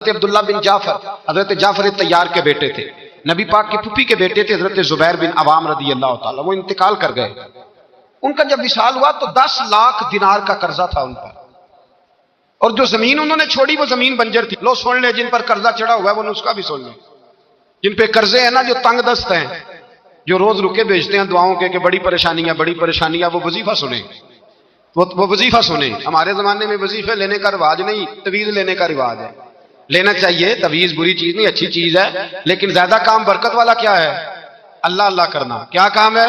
عبداللہ بن جعفر حضرت جعفر طیار کے بیٹے تھے، نبی پاک کی پھوپھی کے بیٹے تھے حضرت زبیر بن عوام رضی اللہ تعالیٰ، وہ انتقال کر گئے۔ ان کا جب وصال ہوا تو 10 لاکھ دینار کا قرضہ تھا ان پر، اور جو زمین انہوں نے چھوڑی وہ زمین بنجر تھی۔ لو سن لے، جن پر قرضہ چڑھا ہوا ہے وہ نسخہ بھی سن لے، جن پہ قرضے ہیں نا، جو تنگ دست ہیں، جو روز رکے بھیجتے ہیں دعاؤں کے کہ بڑی پریشانیاں، وہ وظیفہ سنیں، وہ وظیفہ سنیں۔ ہمارے زمانے میں وظیفے لینے کا رواج نہیں، تویز لینے کا رواج ہے۔ لینا چاہیے، تویز بری چیز نہیں، اچھی چیز ہے، لیکن زیادہ کام برکت والا کیا ہے؟ اللہ اللہ کرنا۔ کیا کام ہے؟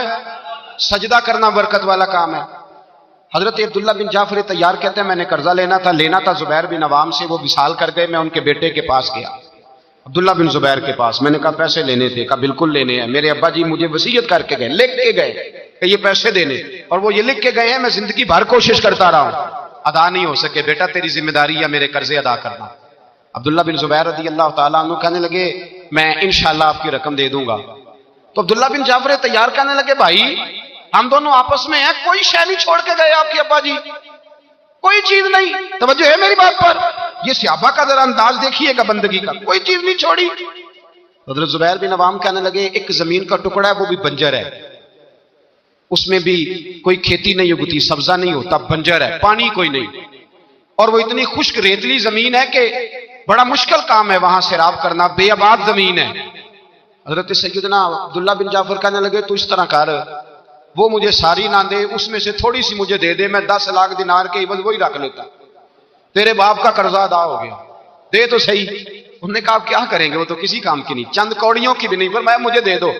سجدہ کرنا برکت والا کام ہے۔ حضرت عبداللہ بن جعفر طیار کہتے ہیں میں نے قرضہ لینا تھا زبیر بن عوام سے، وہ وصال کر گئے، میں ان کے بیٹے کے پاس گیا، عبداللہ بن زبیر کے پاس۔ میں نے کہا پیسے لینے تھے، کہا بالکل لینے ہیں، میرے ابا جی مجھے وصیت کر کے گئے، لکھ کے گئے کہ یہ پیسے دینے، اور وہ یہ لکھ کے گئے ہیں، میں زندگی بھر کوشش کرتا رہا ہوں، ادا نہیں ہو سکے، بیٹا تیری ذمہ داری ہے میرے قرضے ادا کرنا۔ عبداللہ بن زبیر رضی اللہ تعالیٰ عنہ کہنے لگے میں انشاءاللہ آپ کی رقم دے دوں گا۔ تو عبداللہ بن جعفر طیار کہنے لگے بھائی ہم دونوں آپس میں ہیں، کوئی شے نہیں چھوڑ کے گئے آپ کے ابا جی، کوئی چیز نہیں۔ توجہ ہے میری بات پر؟ یہ صحابہ کا ذرا انداز دیکھیے گا بندگی کا، کوئی چیز نہیں چھوڑی۔ حضرت زبیر بن عوام کہنے لگے ایک زمین کا ٹکڑا ہے، وہ بھی بنجر ہے، اس میں بھی کوئی کھیتی نہیں اگتی، سبزہ نہیں ہوتا، بنجر ہے، پانی کوئی نہیں، اور وہ اتنی خشک ریتلی زمین ہے کہ بڑا مشکل کام ہے وہاں سیراب کرنا، بے آباد زمین ہے۔ حضرت سیدنا عبداللہ بن جعفر کہنے لگے تو اس طرح کر، وہ مجھے ساری نہ دے، اس میں سے تھوڑی سی مجھے دے دے، میں 10 لاکھ دینار کے عوض وہی رکھ لیتا، تیرے باپ کا قرضہ ادا ہو گیا، دے تو صحیح۔ انہوں نے کہا آپ کیا کریں گے، وہ تو کسی کام کی نہیں، چند کوڑیوں کی بھی نہیں، پر میں مجھے دے دو،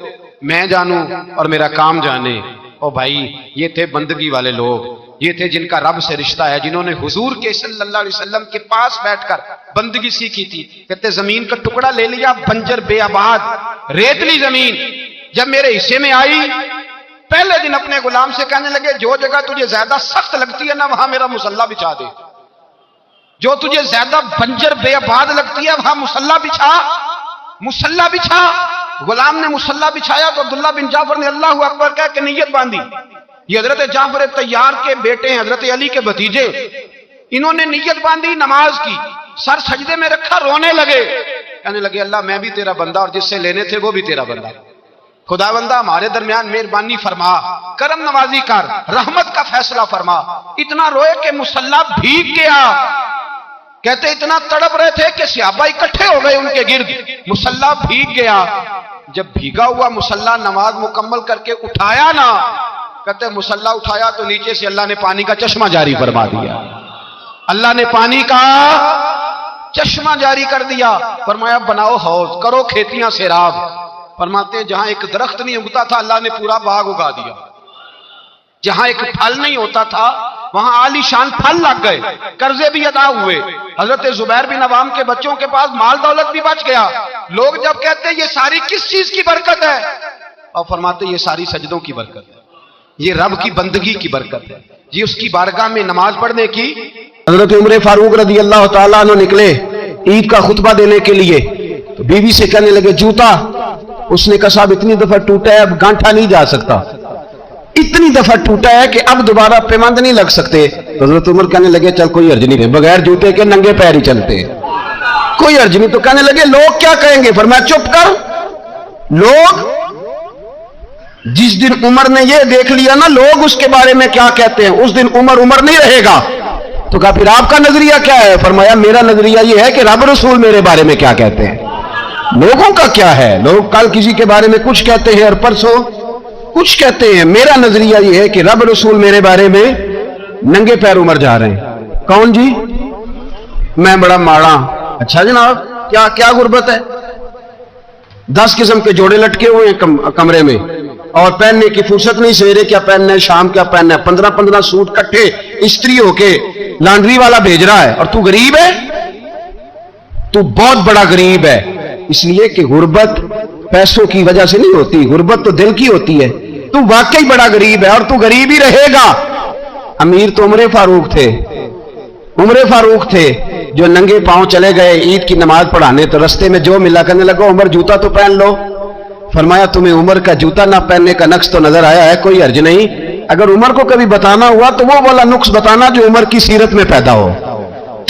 میں جانوں اور میرا کام جانے۔ او بھائی یہ تھے بندگی والے لوگ، یہ تھے جن کا رب سے رشتہ ہے، جنہوں نے حضور کے صلی اللہ علیہ وسلم کے پاس بیٹھ کر بندگی سیکھی تھی۔ کہتے زمین کا ٹکڑا لے لیا، بنجر بے آباد ریتلی زمین، جب میرے حصے میں آئی پہلے دن اپنے غلام سے کہنے لگے جو جگہ تجھے زیادہ سخت لگتی ہے نا وہاں میرا مصلی بچھا دے، جو تجھے زیادہ بنجر بے آباد لگتی ہے وہاں مصلی بچھا۔ غلام نے مصلی بچھایا تو عبداللہ بن جعفر نے اللہ اکبر کہہ کے نیت باندھی۔ یہ حضرت جعفر طیار کے بیٹے ہیں، حضرت علی کے بھتیجے، انہوں نے نیت باندھی، نماز کی، سر سجدے میں رکھا، رونے لگے، کہنے لگے اللہ میں بھی تیرا بندہ اور جس سے لینے تھے وہ بھی تیرا بندہ، خدا بندہ ہمارے درمیان مہربانی فرما، کرم نوازی کر، رحمت کا فیصلہ فرما۔ اتنا روئے کہ مصلی بھیگ گیا۔ کہتے اتنا تڑپ رہے تھے کہ صحابہ اکٹھے ہو گئے ان کے گرد، مصلی بھیگ گیا۔ جب بھیگا ہوا مصلی نماز مکمل کر کے اٹھایا نا، کہتے مصلی اٹھایا تو نیچے سے اللہ نے پانی کا چشمہ جاری فرما دیا، اللہ نے پانی کا چشمہ جاری کر دیا۔ فرمایا بناؤ حوض، کرو کھیتیاں سیراب۔ فرماتے ہیں جہاں ایک درخت نہیں اگتا تھا اللہ نے پورا باغ اگا دیا، جہاں ایک پھل نہیں ہوتا تھا وہاں عالی شان پھل لگ گئے، قرضے بھی ادا ہوئے۔ حضرت زبیر بن عوام کے بچوں کے پاس مال دولت بھی بچ گیا۔ لوگ جب کہتے ہیں یہ ساری کس چیز کی برکت ہے، اور فرماتے ہیں یہ ساری سجدوں کی برکت ہے، یہ رب کی بندگی کی برکت ہے، یہ اس کی بارگاہ میں نماز پڑھنے کی۔ حضرت عمر فاروق رضی اللہ تعالیٰ عنہ نکلے عید کا خطبہ دینے کے لیے، تو بیوی سے کہنے لگے جوتا، اس نے کہا صاحب اتنی دفعہ ٹوٹا ہے اب گانٹھا نہیں جا سکتا، اتنی دفعہ ٹوٹا ہے کہ اب دوبارہ پیمند نہیں لگ سکتے۔ حضرت عمر کہنے لگے چل کوئی حرج نہیں، بغیر جوتے کے ننگے پیر ہی چلتے، کوئی حرج نہیں۔ تو کہنے لگے لوگ کیا کہیں گے، فرمایا چپ کر، لوگ جس دن عمر نے یہ دیکھ لیا نا لوگ اس کے بارے میں کیا کہتے ہیں، اس دن عمر نہیں رہے گا۔ تو کہا پھر آپ کا نظریہ کیا ہے، فرمایا میرا نظریہ یہ ہے کہ رب رسول میرے بارے میں کیا کہتے ہیں، لوگوں کا کیا ہے، لوگ کل کسی کے بارے میں کچھ کہتے ہیں اور پرسوں کچھ کہتے ہیں، میرا نظریہ یہ ہے کہ رب رسول میرے بارے میں ننگے پیر عمر جا رہے ہیں۔ کون جی؟ میں بڑا ماڑا۔ اچھا جناب کیا غربت ہے، 10 قسم کے جوڑے لٹکے ہوئے ہیں کمرے میں اور پہننے کی فرصت نہیں، سویرے کیا پہننا ہے شام کیا پہننا ہے، 15 سوٹ کٹھے استری ہو کے لانڈری والا بھیج رہا ہے، اور تو غریب ہے، تو بہت بڑا غریب ہے۔ اس لیے کہ غربت پیسوں کی وجہ سے نہیں ہوتی، غربت تو دل کی ہوتی ہے۔ تو واقعی بڑا غریب ہے اور تو غریب ہی رہے گا۔ امیر تو عمر فاروق تھے جو ننگے پاؤں چلے گئے عید کی نماز پڑھانے، تو رستے میں جو ملا کہنے لگا عمر جوتا تو پہن لو۔ فرمایا تمہیں عمر کا جوتا نہ پہننے کا نقص تو نظر آیا ہے، کوئی حرج نہیں، اگر عمر کو کبھی بتانا ہوا تو وہ والا نقص بتانا جو عمر کی سیرت میں پیدا ہو،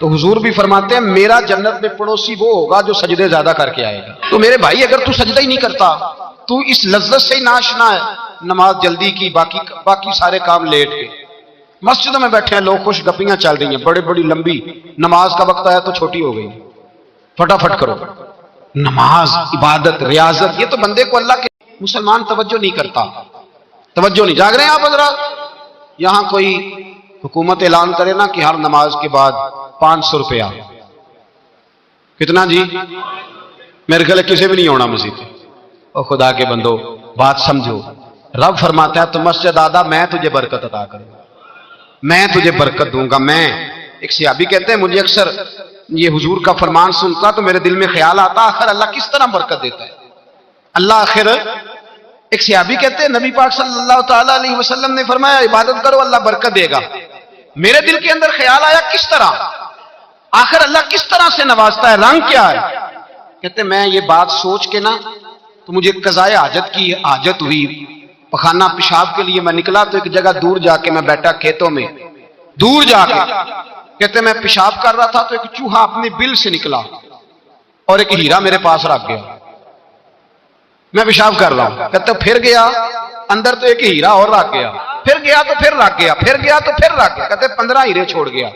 تو حضور بھی فرماتے ہیں میرا جنت میں پڑوسی وہ ہوگا جو سجدے زیادہ کر کے آئے گا. تو میرے بھائی اگر تو سجدہ ہی نہیں کرتا، تو اس لذت سے ہی ناشنا ہے، نماز جلدی کی، باقی سارے کام لیٹ کے، مسجدوں میں بیٹھے ہیں لوگ، خوش گپیاں چل رہی ہیں، بڑے بڑی لمبی، نماز کا وقت آیا تو چھوٹی ہو گئی، فٹافٹ کرو. نماز، عبادت، ریاضت، یہ تو بندے کو اللہ کے، مسلمان توجہ نہیں کرتا، توجہ نہیں. جاگ رہے ہیں آپ حضرات؟ یہاں کوئی حکومت اعلان کرے نا کہ ہر نماز کے بعد 500 روپیہ، کتنا جی؟ میرے خیال کسی بھی نہیں ہونا مسجد. اور خدا کے بندو بات سمجھو، رب فرماتا ہے تو مسجد آدھا میں تجھے برکت عطا کروں گا، میں تجھے برکت دوں گا. میں ایک صحابی کہتے ہیں مجھے اکثر یہ حضور کا فرمان سنتا تو میرے دل میں خیال آتا آخر اللہ کس طرح برکت دیتا ہے اللہ آخر. ایک صحابی کہتے ہیں نبی پاک صلی اللہ تعالی علیہ وسلم نے فرمایا عبادت کرو اللہ برکت دے گا. میرے دل کے اندر خیال آیا کس طرح، آخر اللہ کس طرح سے نوازتا ہے، رنگ کیا ہے؟ کہتے ہیں میں یہ بات سوچ کے نا تو مجھے قضائے حاجت کی حاجت ہوئی، پخانہ پیشاب کے لیے میں نکلا تو ایک جگہ دور جا کے میں بیٹھا کھیتوں میں، دور جا کے کہتے میں پیشاب کر رہا تھا تو ایک چوہا اپنے بل سے نکلا اور ایک ہیرا میرے پاس رکھ گیا. میں پیشاب کر رہا ہوں، کہتے پھر گیا اندر تو ایک ہیرا اور رکھ گیا، پھر گیا تو پھر رکھ گیا، پھر گیا تو پھر رکھ گیا، کہتے 15 ہیرے چھوڑ گیا.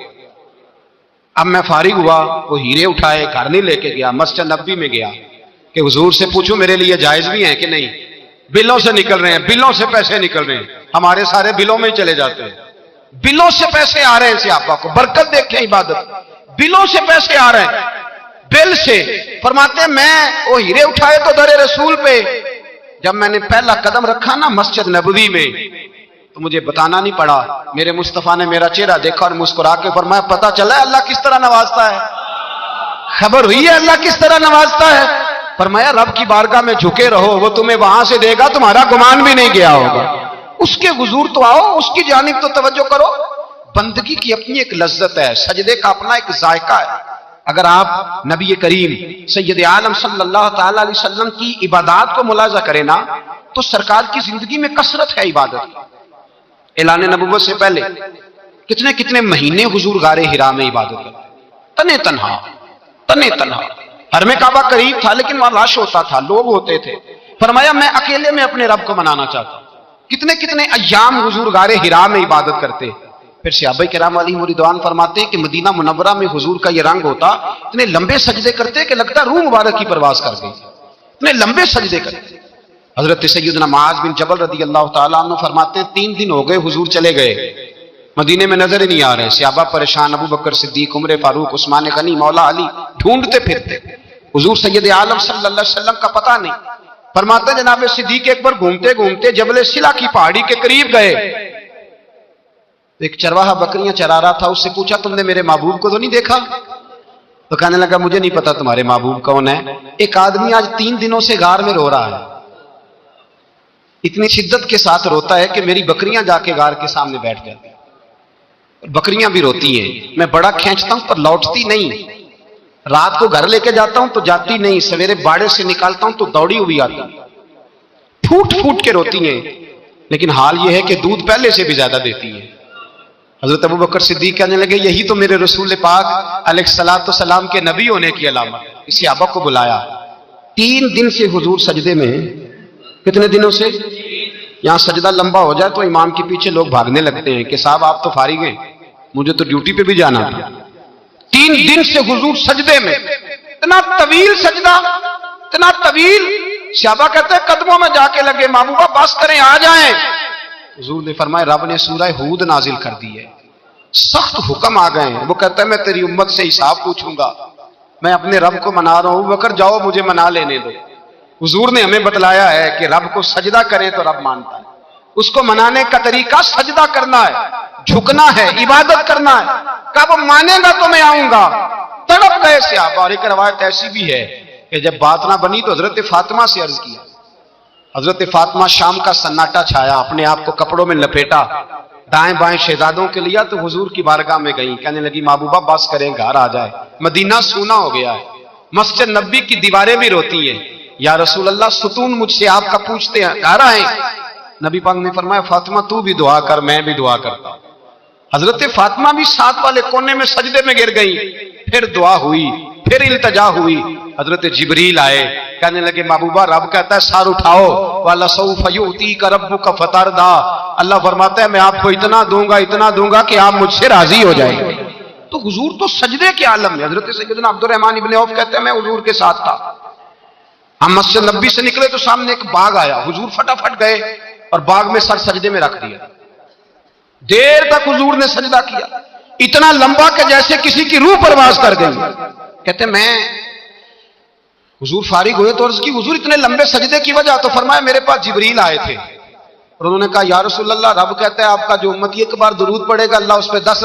اب میں فارغ ہوا، وہ ہیرے اٹھائے گھر نہیں لے کے گیا، مسجد نبوی میں گیا کہ حضور سے پوچھو میرے لیے جائز بھی ہیں کہ نہیں. بلوں سے نکل رہے ہیں، بلوں سے پیسے نکل رہے ہیں، ہمارے سارے بلوں میں ہی چلے جاتے ہیں، بلوں سے پیسے آ رہے ہیں. صحابہ کو برکت دیکھیں، عبادت، بلوں سے پیسے آ رہے ہیں، بل سے. فرماتے ہیں میں وہ ہیرے اٹھائے تو در رسول پہ جب میں نے پہلا قدم رکھا نا مسجد نبوی میں تو مجھے بتانا نہیں پڑا، میرے مصطفیٰ نے میرا چہرہ دیکھا اور مسکرا کے فرمایا پتہ چلا ہے اللہ کس طرح نوازتا ہے، خبر ہوئی ہے اللہ کس طرح نوازتا ہے. فرمایا رب کی بارگاہ میں جھکے رہو، وہ تمہیں وہاں سے دے گا تمہارا گمان بھی نہیں گیا ہوگا. اس کے حضور تو آؤ، اس کی جانب تو توجہ کرو. بندگی کی اپنی ایک لذت ہے، سجدے کا اپنا ایک ذائقہ ہے. اگر آپ نبی کریم سید عالم صلی اللہ تعالی علیہ وسلم کی عبادات کو ملاحظہ کریں نا تو سرکار کی زندگی میں کثرت ہے عبادت. اعلان نبوت سے پہلے کتنے کتنے مہینے حضور غار حرا میں عبادت کرتے، تنے تنہا. حرم کعبہ قریب تھا لیکن وہاں رش ہوتا تھا، لوگ ہوتے تھے. فرمایا میں اکیلے میں اپنے رب کو منانا چاہتا ہوں. کتنے کتنے ایام حضور غار حرا میں عبادت کرتے. پھر صحابہ کرام علیہم رضوان فرماتے ہیں کہ مدینہ منورہ میں حضور کا یہ رنگ ہوتا، اتنے لمبے سجدے کرتے کہ لگتا روح مبارک کی پرواز کر گئی، اتنے لمبے سجدے کرتے. حضرت سیدنا معاذ بن جبل رضی اللہ تعالیٰ عنہ فرماتے ہیں 3 دن ہو گئے حضور چلے گئے، مدینے میں نظر ہی نہیں آ رہے. صحابہ پریشان، ابو بکر صدیق، عمر فاروق، عثمان غنی، مولا علی ڈھونڈتے پھرتے. حضور سید عالم صلی اللہ علیہ وسلم کا پتہ نہیں. فرماتے جناب صدیق اکبر گھومتے گھومتے جبل سلا کی پہاڑی کے قریب گئے. ایک چرواہا بکریاں چرا رہا تھا، اس سے پوچھا تم نے میرے محبوب کو تو نہیں دیکھا؟ تو کہنے لگا مجھے نہیں پتا تمہارے محبوب کون ہے. ایک آدمی آج 3 دنوں سے غار میں رو رہا ہے، اتنی شدت کے ساتھ روتا ہے کہ میری بکریاں جا کے غار کے سامنے بیٹھ جاتی ہیں. بکریاں بھی روتی ہیں، میں بڑا کھینچتا ہوں پر لوٹتی نہیں، رات کو گھر لے کے جاتا ہوں تو جاتی نہیں، سویرے باڑے سے نکالتا ہوں تو دوڑی ہوئی آتی، پھوٹ پھوٹ کے روتی ہیں. لیکن حال یہ ہے کہ دودھ پہلے سے بھی زیادہ دیتی ہے. حضرت ابو بکر صدیق کہنے لگے یہی تو میرے رسول پاک علیہ الصلوۃ والسلام کے نبی ہونے کی علامت ہے. اس صحابہ کو بلایا. 3 دن سے حضور سجدے میں. کتنے دنوں سے؟ یہاں سجدہ لمبا ہو جائے تو امام کے پیچھے لوگ بھاگنے لگتے ہیں کہ صاحب آپ تو فارغ ہیں، مجھے تو ڈیوٹی پہ بھی جانا تھا. 3 دن سے حضور سجدے میں، اتنا طویل سجدہ، اتنا طویل. صحابہ کہتے ہیں قدموں میں جا کے لگے، محبوبہ بس کریں آ جائیں. حضور نے فرمایا رب نے سورہ ہود نازل کر دی ہے، سخت حکم آ گئے ہیں. وہ کہتا ہے میں تیری امت سے حساب پوچھوں گا، میں اپنے رب کو منا رہا ہوں. بکر جاؤ مجھے منا لینے دو. حضور نے ہمیں بتلایا ہے کہ رب کو سجدہ کریں تو رب مانتا ہے. اس کو منانے کا طریقہ سجدہ کرنا ہے، جھکنا ہے، عبادت کرنا ہے. کب مانے گا تو میں آؤں گا. تڑپ گئے صحابہ. اور ایک روایت ایسی بھی ہے کہ جب بات نہ بنی تو حضرت فاطمہ سے عرض کیا. حضرت فاطمہ شام کا سناٹا چھایا، اپنے آپ کو کپڑوں میں لپیٹا، دائیں بائیں شہزادوں کے لیا تو حضور کی بارگاہ میں گئیں. کہنے لگی محبوبہ بس کریں گھر آ جائے، مدینہ سونا ہو گیا ہے. مسجد نبی کی دیواریں بھی روتی ہیں. یا رسول اللہ ستون مجھ سے آپ کا پوچھتے ہیں، گھر آئیں. نبی پاک نے فرمایا فاطمہ تو بھی دعا کر، میں بھی دعا کرتا ہوں. حضرت فاطمہ بھی ساتھ والے کونے میں سجدے میں گر گئی، پھر دعا ہوئی، پھر التجا ہوئی، حضرت جبریل آئے، کہنے لگے محبوبہ رب کہتا ہے سار اٹھاؤ، وَلَسَوْفَ يُؤْتِيكَ رَبُّكَ فَتَرْضَىٰ، اللہ فرماتا ہے میں آپ کو اتنا دوں گا کہ آپ مجھ سے راضی ہو جائیں گے۔ تو حضور تو سجدے کے عالم میں، حضرت سیدنا عبد الرحمن ابن عوف کہتے ہیں میں حضور کے ساتھ تھا، ہم مسجد نبی سے نکلے تو سامنے ایک باغ آیا، حضور فٹافٹ گئے اور باغ میں سر سجدے میں رکھ دیا، دیر تک حضور نے سجدہ کیا، اتنا لمبا کہ جیسے کسی کی روح پرواز کر گئی۔ کہتے ہیں میں حضور فارغ ہوئے تو عرض کی حضور اتنے لمبے سجدے کی وجہ؟ تو فرمایا میرے پاس جبریل آئے تھے اور انہوں نے کہا یا رسول اللہ رب کہتا ہے آپ کا جو امتی ایک بار درود پڑے گا اللہ اس پہ 10